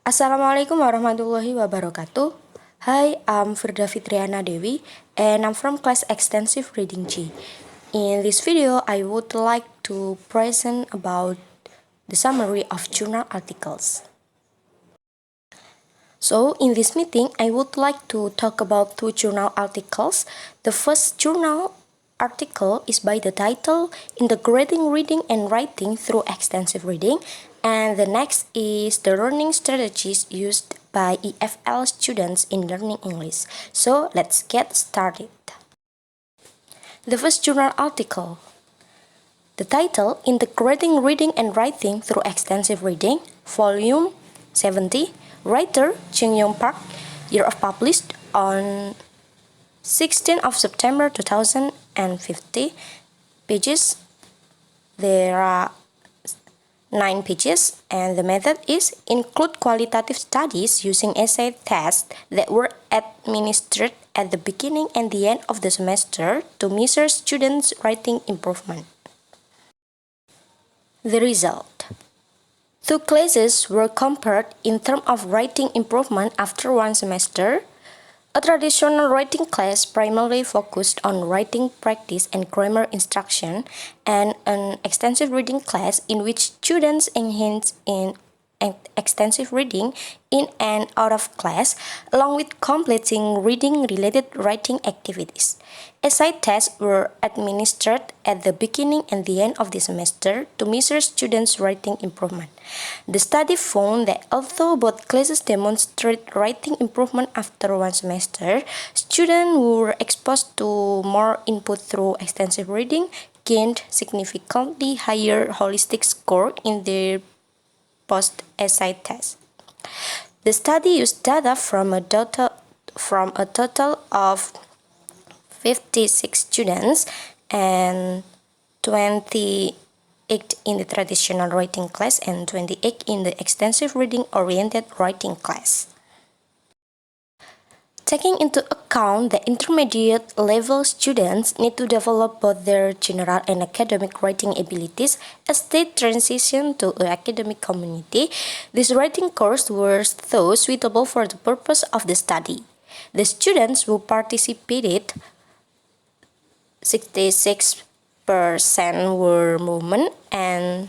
Assalamualaikum warahmatullahi wabarakatuh. Hi, I'm Firda Fitriana Dewi and I'm from class Extensive Reading G. In this video, I would like to present about the summary of journal articles. So, in this meeting, I would like to talk about two journal articles. The first journal article is by the title Integrating Reading and Writing Through Extensive Reading, and the next is the learning strategies used by EFL students in learning English. So, let's get started. The first journal article. The title Integrating Reading and Writing Through Extensive Reading, Volume 70, Writer Jung Yong Park, year of published on 16th of September 2050. Pages. There are 9 pages, and the method is include qualitative studies using essay tests that were administered at the beginning and the end of the semester to measure students' writing improvement. The result. 2 classes were compared in terms of writing improvement after 1 semester. A traditional writing class primarily focused on writing practice and grammar instruction, and an extensive reading class in which students engage in extensive reading in and out of class, along with completing reading-related writing activities. Essay tests were administered at the beginning and the end of the semester to measure students' writing improvement. The study found that although both classes demonstrate writing improvement after 1 semester, students who were exposed to more input through extensive reading gained significantly higher holistic score in their post-essay test. The study used data from a total of 56 students and 28 in the traditional writing class and 28 in the extensive reading-oriented writing class. Taking into account that intermediate level students need to develop both their general and academic writing abilities as they transition to an academic community, these writing courses were thus suitable for the purpose of the study. The students who participated, 66% were women and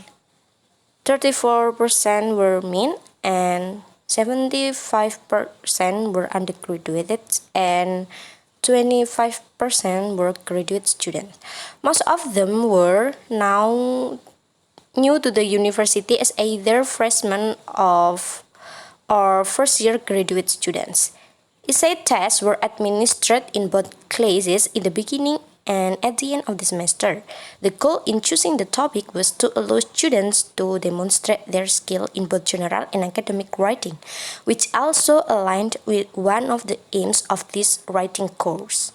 34% were men, and 75% were undergraduate and 25% were graduate students. Most of them were now new to the university as either freshmen or first-year graduate students. Essay tests were administered in both classes in the beginning and at the end of the semester. The goal in choosing the topic was to allow students to demonstrate their skill in both general and academic writing, which also aligned with one of the aims of this writing course.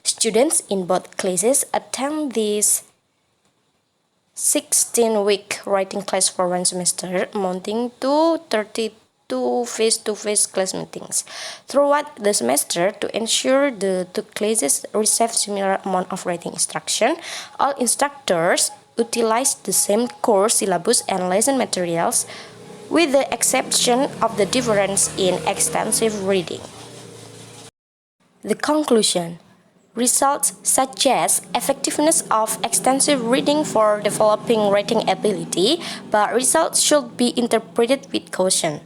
Students in both classes attend this 16-week writing class for 1 semester, amounting to 32 face-to-face class meetings throughout the semester to ensure the 2 classes receive similar amount of writing instruction. All instructors utilized the same course syllabus and lesson materials, with the exception of the difference in extensive reading. The conclusion. Results suggest effectiveness of extensive reading for developing writing ability, but results should be interpreted with caution.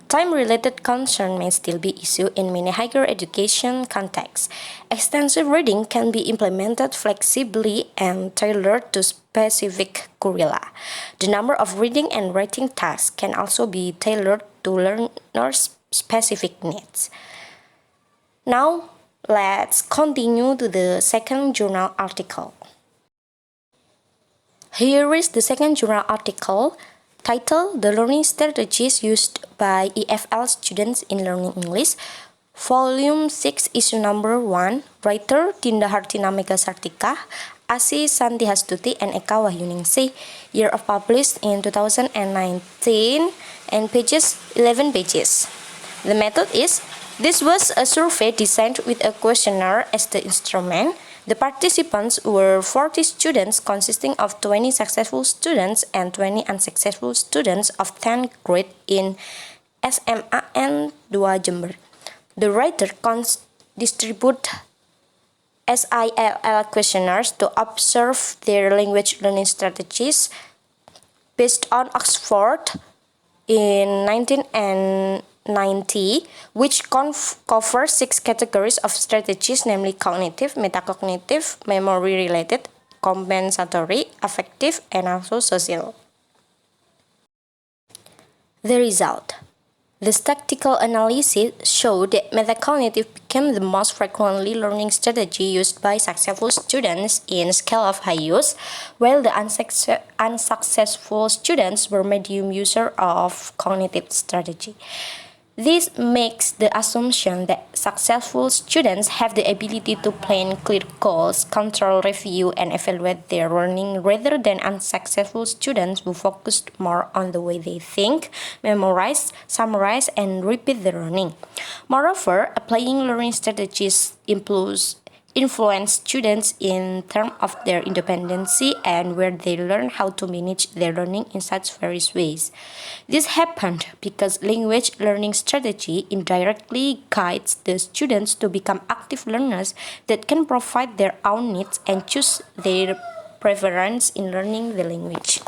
Time-related concern may still be issued in many higher education contexts. Extensive reading can be implemented flexibly and tailored to specific curricula. The number of reading and writing tasks can also be tailored to learners' specific needs. Now, let's continue to the second journal article. Here is the second journal article, titled The Learning Strategies Used by EFL Students in Learning English, Volume 6, Issue Number 1, Writer Dinda Hartina Megasartika, Asi Santi Hastuti, and Eka Wahyuningsih, year of published in 2019, and 11 pages. The method is, this was a survey designed with a questionnaire as the instrument. The participants were 40 students consisting of 20 successful students and 20 unsuccessful students of 10th grade in SMAN 2 Jember. The writer distribute SILL questionnaires to observe their language learning strategies based on Oxford in 1990, which covers 6 categories of strategies, namely cognitive, metacognitive, memory-related, compensatory, affective, and also social. The result. The statistical analysis showed that metacognitive became the most frequently learning strategy used by successful students in scale of high use, while the unsuccessful students were medium user of cognitive strategy. This makes the assumption that successful students have the ability to plan clear goals, control, review, and evaluate their learning rather than unsuccessful students who focused more on the way they think, memorize, summarize, and repeat the learning. Moreover, applying learning strategies influence students in terms of their independency and where they learn how to manage their learning in such various ways. This happened because language learning strategy indirectly guides the students to become active learners that can provide their own needs and choose their preference in learning the language.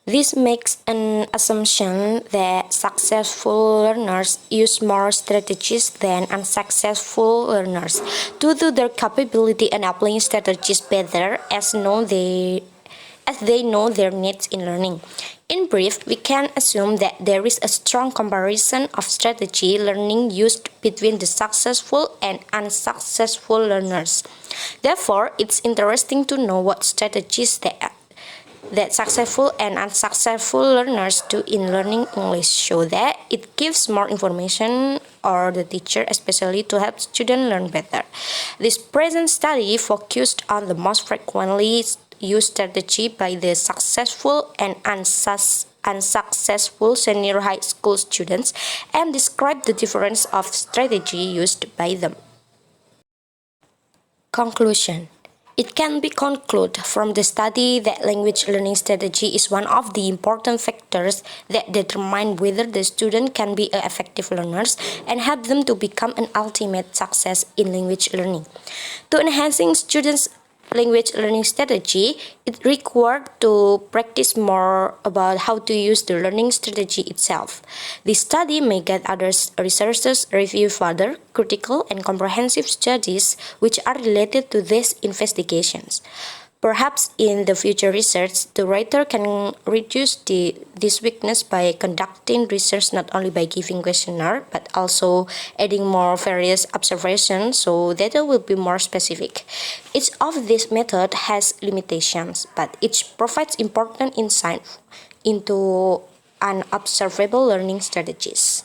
This makes an assumption that successful learners use more strategies than unsuccessful learners due to their capability in applying strategies better as they know their needs in learning. In brief, we can assume that there is a strong comparison of strategy learning used between the successful and unsuccessful learners. Therefore, it's interesting to know what strategies that successful and unsuccessful learners do in learning English, show that it gives more information or the teacher, especially to help students learn better. This present study focused on the most frequently used strategy by the successful and unsuccessful senior high school students and described the difference of strategy used by them. Conclusion. It can be concluded from the study that language learning strategy is one of the important factors that determine whether the student can be effective learners and help them to become an ultimate success in language learning. To enhancing students' language learning strategy, it required to practice more about how to use the learning strategy itself. This study may guide other researchers review further critical and comprehensive studies which are related to these investigations. Perhaps in the future research, the writer can reduce this weakness by conducting research not only by giving questionnaire but also adding more various observations so data will be more specific. Each of these methods has limitations, but each provides important insight into unobservable learning strategies.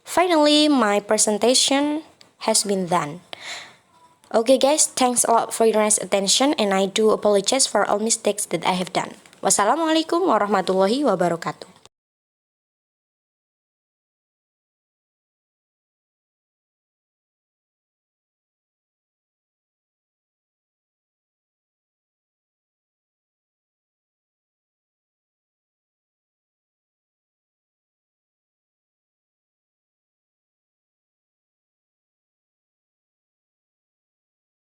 Finally, my presentation has been done. Okay guys, thanks a lot for your nice attention and I do apologize for all mistakes that I have done. Wassalamualaikum warahmatullahi wabarakatuh.